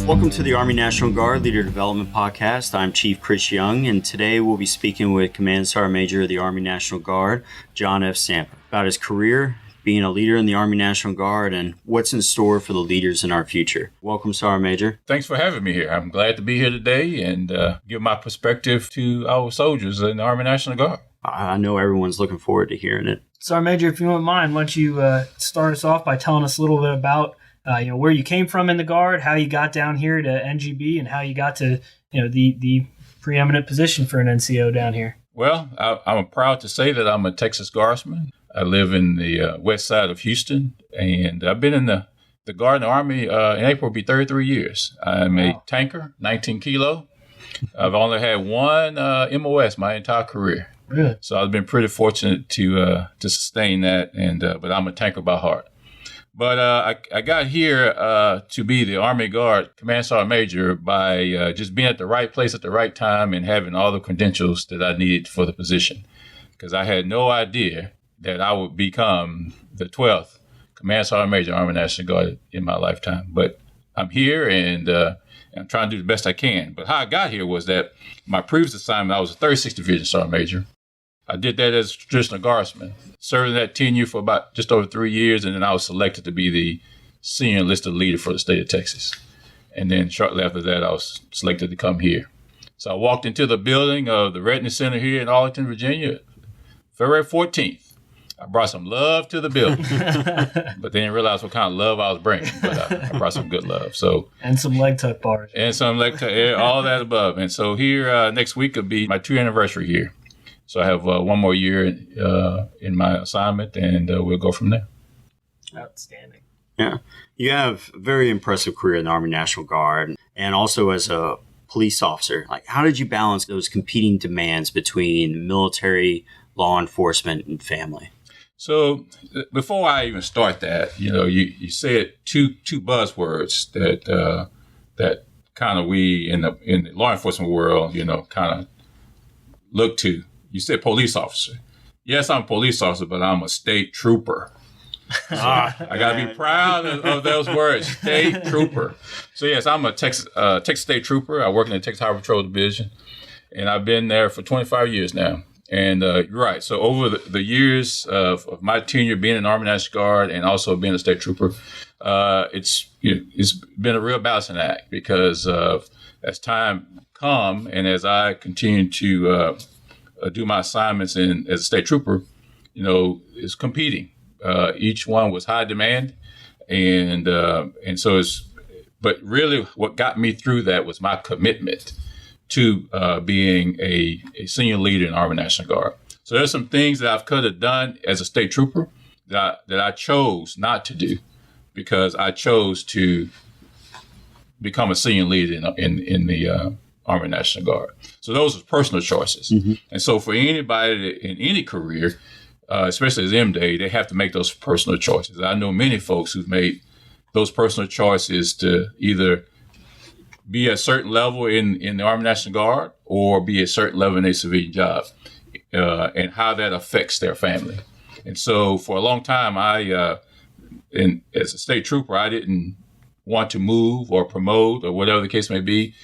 Welcome to the Army National Guard Leader Development Podcast. I'm Chief Chris Young, and today we'll be speaking with Command Sergeant Major of the Army National Guard, John F. Sampa, about his career, being a leader in the Army National Guard, and what's in store for the leaders in our future. Welcome, Sergeant Major. Thanks for having me here. I'm glad to be here today and give my perspective to our soldiers in the Army National Guard. I know everyone's looking forward to hearing it. Sergeant Major, if you wouldn't mind, why don't you start us off by telling us a little bit about where you came from in the Guard, how you got down here to NGB, and how you got to the preeminent position for an NCO down here. Well, I'm proud to say that I'm a Texas Guardsman. I live in the west side of Houston, and I've been in the Guard and the Army in April will be 33 years. I'm a tanker, 19 kilo. I've only had one MOS my entire career. Really? So I've been pretty fortunate to sustain that, and but I'm a tanker by heart. But I got here to be the Army Guard Command Sergeant Major by just being at the right place at the right time and having all the credentials that I needed for the position. Because I had no idea that I would become the 12th Command Sergeant Major Army National Guard in my lifetime. But I'm here and I'm trying to do the best I can. But how I got here was that my previous assignment, I was a 36th Division Sergeant Major. I did that as a traditional guardsman, serving that tenure for about just over 3 years, and then I was selected to be the senior enlisted leader for the state of Texas. And then shortly after that, I was selected to come here. So I walked into the building of the Readiness Center here in Arlington, Virginia, February 14th. I brought some love to the building, but they didn't realize what kind of love I was bringing. But I brought some good love. And some leg tuck bars. And some leg tuck, all that above. And so here next week will be my 2-year anniversary here. So I have one more year in my assignment, and we'll go from there. Outstanding. Yeah. You have a very impressive career in the Army National Guard and also as a police officer. Like, how did you balance those competing demands between military, law enforcement, and family? So before I even start that, you said two buzzwords that kind of we in the law enforcement world, kind of look to. You said police officer. Yes, I'm a police officer, but I'm a state trooper. I got to be proud of those words, state trooper. So yes, I'm a Texas State Trooper. I work in the Texas Highway Patrol Division, and I've been there for 25 years now. And you're right. So over the years of my tenure being in the Army National Guard and also being a state trooper, it's been a real balancing act because as time come and as I continue to do my assignments as a state trooper, is competing. Each one was high demand, and so but really what got me through that was my commitment to being a senior leader in the Army National Guard. So there's some things that I could have done as a state trooper that I chose not to do because I chose to become a senior leader in the Army National Guard. So those are personal choices. Mm-hmm. And so for anybody in any career, especially as MDay, they have to make those personal choices. I know many folks who've made those personal choices to either be at a certain level in the Army National Guard or be at a certain level in a civilian job and how that affects their family. And so for a long time, as a state trooper, I didn't want to move or promote or whatever the case may be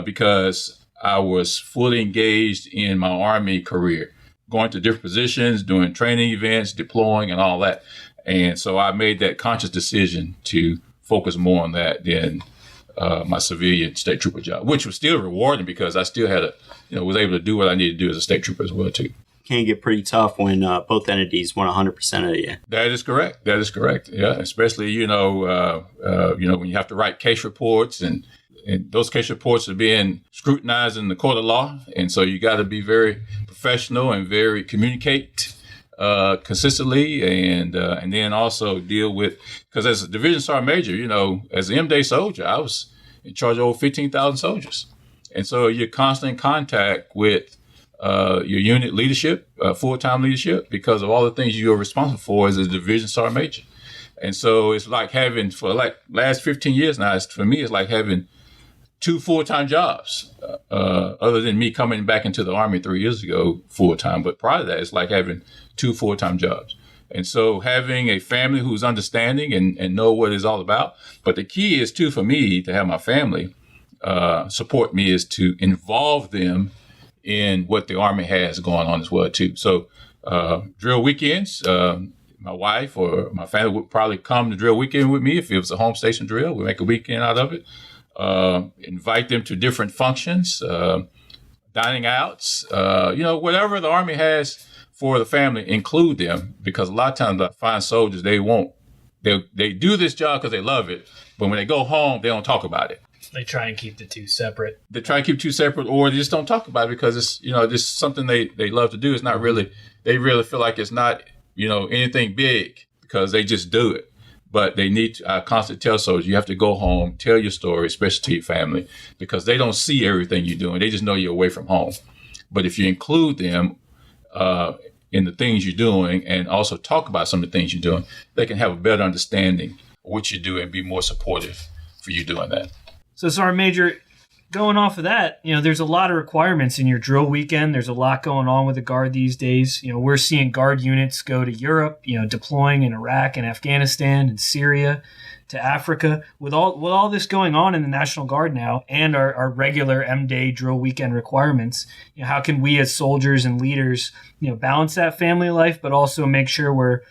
because I was fully engaged in my Army career, going to different positions, doing training events, deploying and all that. And so I made that conscious decision to focus more on that than my civilian state trooper job, which was still rewarding because I still had was able to do what I needed to do as a state trooper as well too. Can get pretty tough when both entities want 100% of you. That is correct. Yeah, especially when you have to write case reports and those case reports are being scrutinized in the court of law, and so you got to be very professional and very communicate consistently, and then also deal with, because as a division sergeant major, as an M-Day soldier, I was in charge of over 15,000 soldiers, and so you're constantly in contact with your unit leadership, full-time leadership, because of all the things you're responsible for as a division sergeant major. And so it's like having, for last 15 years now, for me, it's like having 2 full-time jobs, other than me coming back into the Army 3 years ago full-time. But prior to that, it's like having 2 full-time jobs. And so having a family who's understanding and know what it's all about. But the key is too, for me to have my family support me, is to involve them in what the Army has going on as well too. So drill weekends, my wife or my family would probably come to drill weekend with me. If it was a home station drill, we make a weekend out of it. Invite them to different functions, dining outs, whatever the Army has for the family, include them, because a lot of times I find soldiers, they do this job because they love it, but when they go home, they don't talk about it. They try and keep the two separate. They try to keep two separate, or they just don't talk about it because it's, just something they love to do. It's not really, they really feel like it's not, anything big because they just do it. But they need to, I constantly tell soldiers, you have to go home, tell your story, especially to your family, because they don't see everything you're doing. They just know you're away from home. But if you include them in the things you're doing and also talk about some of the things you're doing, they can have a better understanding of what you do and be more supportive for you doing that. So, Sergeant Major, going off of that, there's a lot of requirements in your drill weekend. There's a lot going on with the Guard these days. We're seeing Guard units go to Europe, deploying in Iraq and Afghanistan and Syria, to Africa. With all this going on in the National Guard now and our regular M-Day drill weekend requirements, how can we as soldiers and leaders, balance that family life, but also make sure we're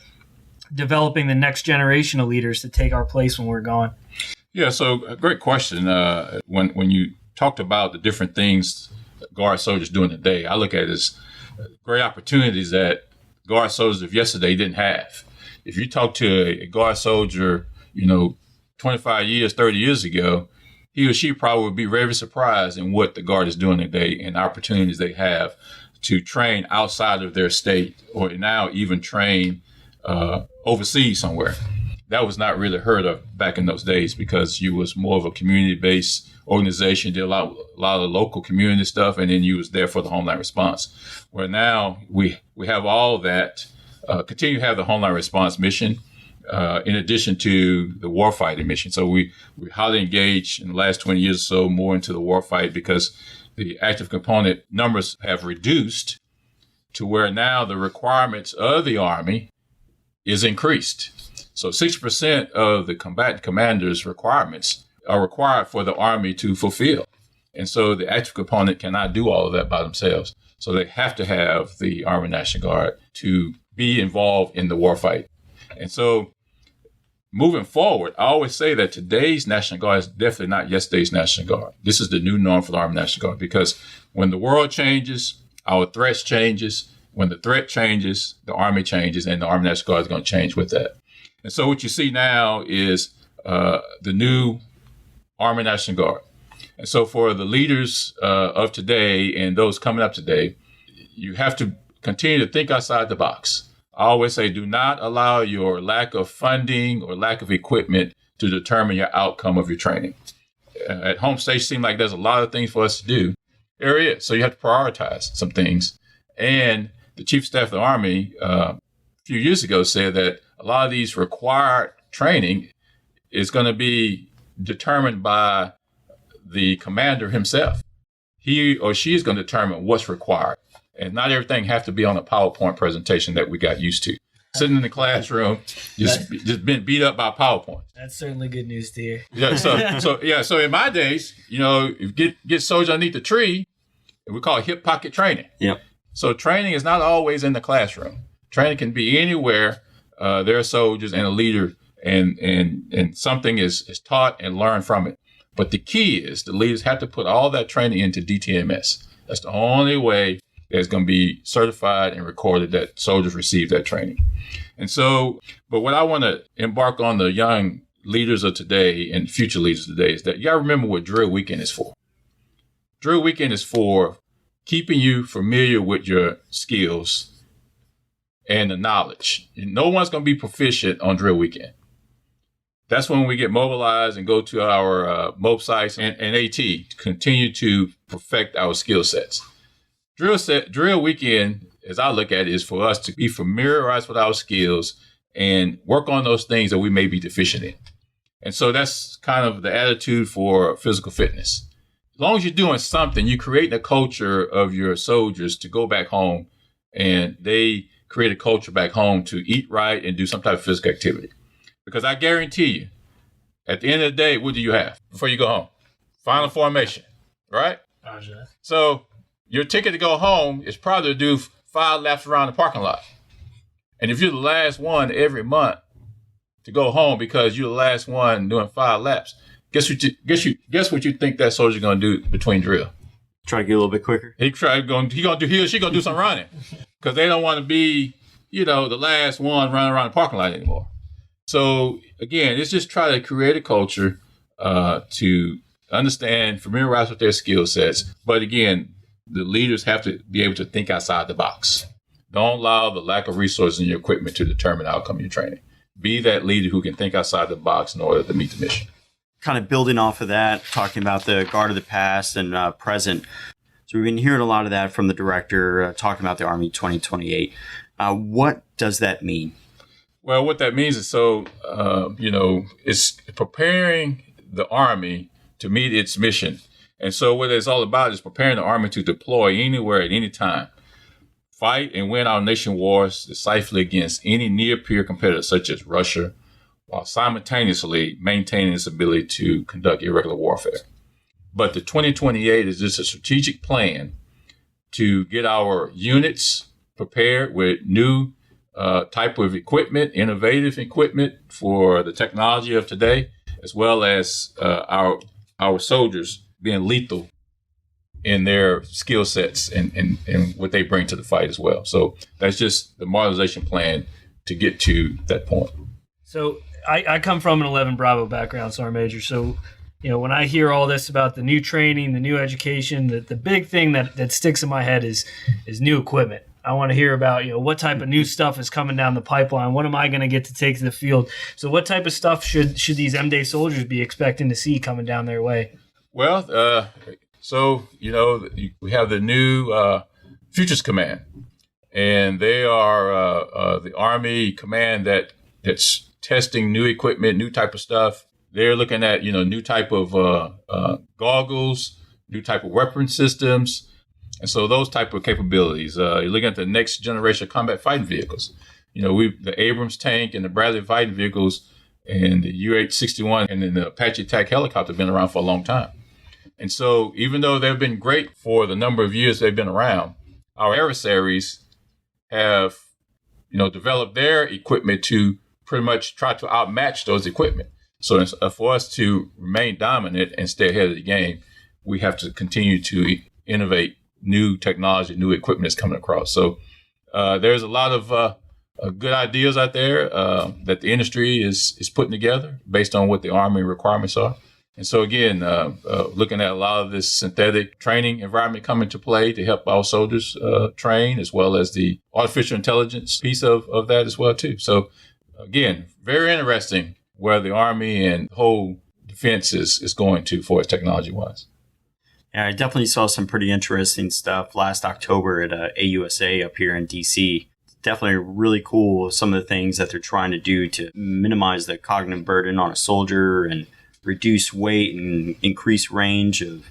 developing the next generation of leaders to take our place when we're gone? Yeah, so a great question. When you talked about the different things Guard soldiers doing today, I look at it as great opportunities that Guard soldiers of yesterday didn't have. If you talk to a Guard soldier, 25 years, 30 years ago, he or she probably would be very surprised in what the Guard is doing today and opportunities they have to train outside of their state, or now even train overseas somewhere. That was not really heard of back in those days, because you was more of a community-based organization, did a lot of local community stuff, and then you was there for the Homeland Response. Where now we have all that, continue to have the Homeland Response mission, in addition to the warfighting mission. So we highly engaged in the last 20 years or so more into the warfight, because the active component numbers have reduced to where now the requirements of the Army is increased. So 60% of the combatant commanders' requirements are required for the Army to fulfill. And so the active component cannot do all of that by themselves. So they have to have the Army National Guard to be involved in the warfight. And so moving forward, I always say that today's National Guard is definitely not yesterday's National Guard. This is the new norm for the Army National Guard, because when the world changes, our threats changes. When the threat changes, the Army changes, and the Army National Guard is going to change with that. And so what you see now is the new Army National Guard. And so for the leaders of today and those coming up today, you have to continue to think outside the box. I always say, do not allow your lack of funding or lack of equipment to determine your outcome of your training. At home station, it seems like there's a lot of things for us to do. There is. So you have to prioritize some things. And the Chief of Staff of the Army a few years ago said that a lot of these required training is going to be determined by the commander himself. He or she is going to determine what's required. And not everything has to be on a PowerPoint presentation that we got used to. Sitting in the classroom, just been beat up by PowerPoint. That's certainly good news to hear. Yeah, so in my days, if you get soldiers underneath the tree, we call it hip pocket training. Yep. So training is not always in the classroom. Training can be anywhere. There are soldiers and a leader, and something is taught and learned from it. But the key is the leaders have to put all that training into DTMS. That's the only way that's going to be certified and recorded that soldiers receive that training. And so, but what I want to embark on the young leaders of today and future leaders of today is that you got to remember what drill weekend is for. Drill weekend is for keeping you familiar with your skills and the knowledge. And no one's going to be proficient on drill weekend. That's when we get mobilized and go to our MOB sites and AT to continue to perfect our skill sets. Drill weekend, as I look at it, is for us to be familiarized with our skills and work on those things that we may be deficient in. And so that's kind of the attitude for physical fitness. As long as you're doing something, you create a culture of your soldiers to go back home and they create a culture back home to eat right and do some type of physical activity. Because I guarantee you, at the end of the day, what do you have before you go home? Final formation, right? So your ticket to go home is probably to do 5 laps around the parking lot. And if you're the last one every month to go home because you're the last one doing 5 laps, guess what you think that soldier's going to do between drill? Try to get a little bit quicker. He or she going to do some running because they don't want to be, the last one running around the parking lot anymore. So again, it's just try to create a culture to understand, familiarize with their skill sets. But again, the leaders have to be able to think outside the box. Don't allow the lack of resources in your equipment to determine the outcome of your training. Be that leader who can think outside the box in order to meet the mission. Kind of building off of that, talking about the guard of the past and present. So we've been hearing a lot of that from the director, talking about the Army 2028. What does that mean? Well, what that means is it's preparing the Army to meet its mission. And so what it's all about is preparing the Army to deploy anywhere at any time, fight and win our nation wars decisively against any near-peer competitors such as Russia, while simultaneously maintaining its ability to conduct irregular warfare. But the 2028 is just a strategic plan to get our units prepared with new type of equipment, innovative equipment for the technology of today, as well as our soldiers being lethal in their skill sets and what they bring to the fight as well. So that's just the modernization plan to get to that point. So I come from an 11 Bravo background, Sergeant Major. So, when I hear all this about the new training, the new education, the big thing that sticks in my head is new equipment. I want to hear about, what type of new stuff is coming down the pipeline. What am I going to get to take to the field? So what type of stuff should these M-Day soldiers be expecting to see coming down their way? Well, we have the new Futures Command, and they are the Army command that's testing new equipment, new type of stuff. They're looking at, new type of goggles, new type of weapon systems. And so those type of capabilities, you're looking at the next generation of combat fighting vehicles. The Abrams tank and the Bradley fighting vehicles and the UH-61 and then the Apache attack helicopter have been around for a long time. And so even though they've been great for the number of years they've been around, our adversaries have, developed their equipment to pretty much try to outmatch those equipment. So for us to remain dominant and stay ahead of the game, we have to continue to innovate new technology, new equipment that's coming across. So there's a lot of good ideas out there that the industry is putting together based on what the Army requirements are. And so again, looking at a lot of this synthetic training environment coming to play to help our soldiers train, as well as the artificial intelligence piece of that as well too. So again, very interesting where the Army and the whole defense is going to for it technology-wise. Yeah, I definitely saw some pretty interesting stuff last October at AUSA up here in D.C. Definitely really cool, some of the things that they're trying to do to minimize the cognitive burden on a soldier and reduce weight and increase range of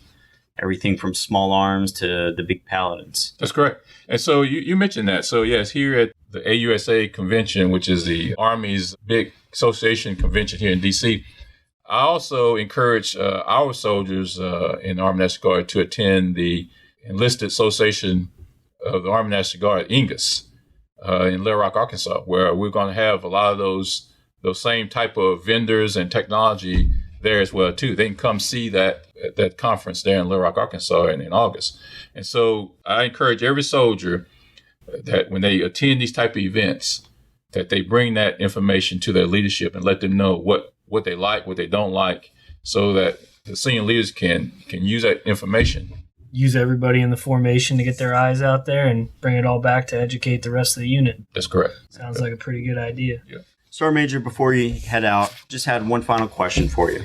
everything from small arms to the big paladins. That's correct. And so you mentioned that. So yes, here at the AUSA convention, which is the Army's big association convention here in D.C., I also encourage our soldiers in the Army National Guard to attend the Enlisted Association of the Army National Guard, ENGAS, in Little Rock, Arkansas, where we're going to have a lot of those same type of vendors and technology there as well too. They can come see that conference there in Little Rock, Arkansas in August. And so I encourage every soldier that when they attend these type of events, that they bring that information to their leadership and let them know what they like, what they don't like, so that the senior leaders can use that information. Use everybody in the formation to get their eyes out there and bring it all back to educate the rest of the unit. That's correct. Sounds like a pretty good idea. Yeah. Sergeant Major, before you head out, just had one final question for you.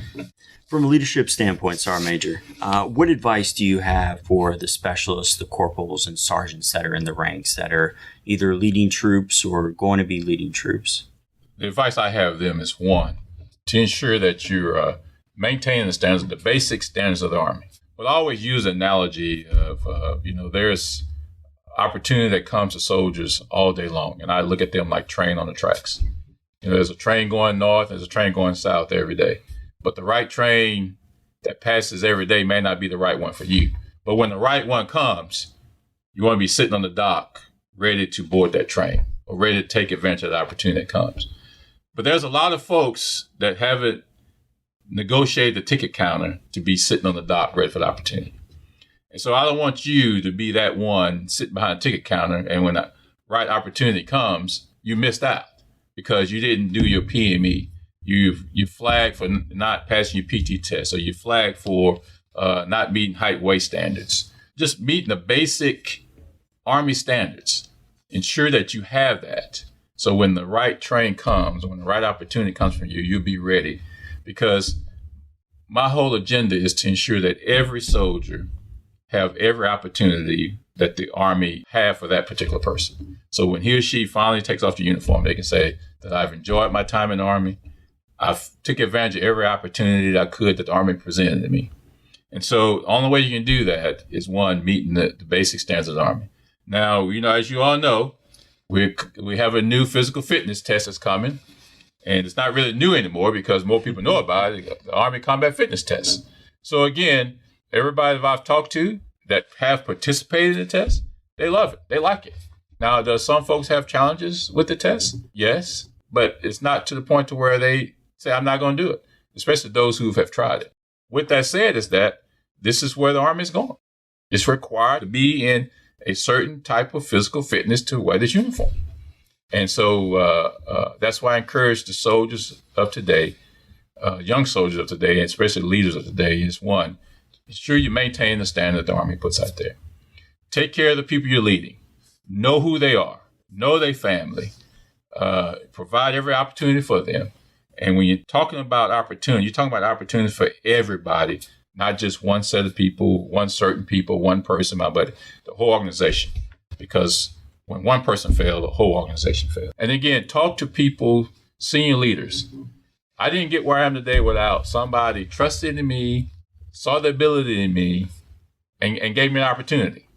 From a leadership standpoint, Sergeant Major, what advice do you have for the specialists, the corporals and sergeants that are in the ranks that are either leading troops or going to be leading troops? The advice I have of them is, one, to ensure that you're maintaining the standards, the basic standards of the Army. But I always use an analogy of, opportunity that comes to soldiers all day long. And I look at them like train on the tracks. There's a train going north, there's a train going south every day. But the right train that passes every day may not be the right one for you. But when the right one comes, you want to be sitting on the dock, ready to board that train or ready to take advantage of the opportunity that comes. But there's a lot of folks that haven't negotiated the ticket counter to be sitting on the dock, ready for the opportunity. And so I don't want you to be that one sitting behind a ticket counter, and when the right opportunity comes, you missed out because you didn't do your PME. You flagged for not passing your PT test, or you flagged for not meeting height weight standards. Just meeting the basic Army standards. Ensure that you have that. So when the right train comes, when the right opportunity comes for you, you'll be ready. Because my whole agenda is to ensure that every soldier have every opportunity that the Army have for that particular person. So when he or she finally takes off the uniform, they can say that I've enjoyed my time in the Army. I've took advantage of every opportunity that I could that the Army presented to me. And so the only way you can do that is, one, meeting the basic standards of the Army. Now, as you all know, we have a new physical fitness test that's coming. And it's not really new anymore because more people know about it, the Army Combat Fitness Test. So again, everybody that I've talked to that have participated in the test, they love it. They like it. Now, does some folks have challenges with the test? Yes, but it's not to the point to where they say, I'm not going to do it, especially those who have tried it. With that said, is that this is where the Army is going. It's required to be in a certain type of physical fitness to wear this uniform. And so that's why I encourage the soldiers of today, young soldiers of today, and especially leaders of today, is, one, ensure you maintain the standard the Army puts out there. Take care of the people you're leading. Know who they are. Know their family. Provide every opportunity for them. And when you're talking about opportunity, you're talking about opportunity for everybody, not just one set of people, one certain people, one person, but the whole organization. Because when one person failed, the whole organization failed. And again, talk to people, senior leaders. I didn't get where I am today without somebody trusted in me, saw the ability in me, and gave me an opportunity.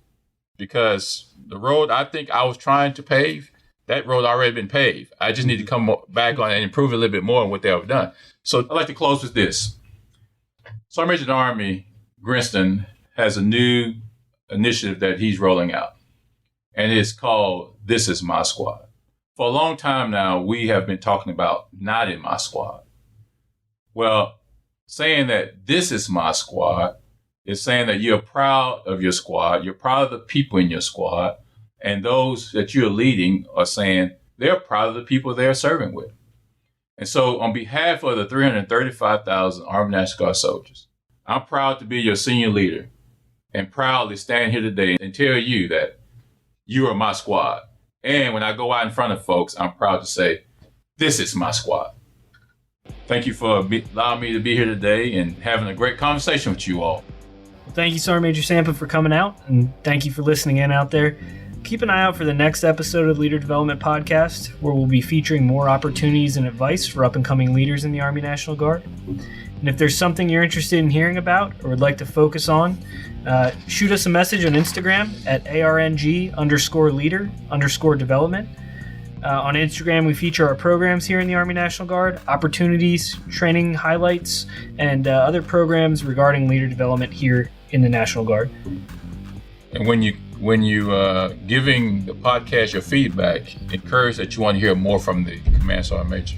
Because the road I think I was trying to pave, that road already been paved. I just need to come back on and improve a little bit more on what they have done. So I'd like to close with this. Sergeant Major of the Army, Grinston, has a new initiative that he's rolling out. And it's called This Is My Squad. For a long time now, we have been talking about not in my squad. Well, saying that this is my squad is saying that you're proud of your squad, you're proud of the people in your squad, and those that you're leading are saying they're proud of the people they're serving with. And so on behalf of the 335,000 Army National Guard soldiers, I'm proud to be your senior leader and proudly stand here today and tell you that you are my squad. And when I go out in front of folks, I'm proud to say, this is my squad. Thank you for allowing me to be here today and having a great conversation with you all. Well, thank you, Sergeant Major Sampa, for coming out, and thank you for listening in out there. Keep an eye out for the next episode of the Leader Development Podcast, where we'll be featuring more opportunities and advice for up-and-coming leaders in the Army National Guard. And if there's something you're interested in hearing about or would like to focus on, shoot us a message on Instagram at ARNG_leader_development. On Instagram, we feature our programs here in the Army National Guard, opportunities, training highlights, and other programs regarding leader development here in the National Guard. And when you giving the podcast your feedback, encourage that you want to hear more from the Command Sergeant Major.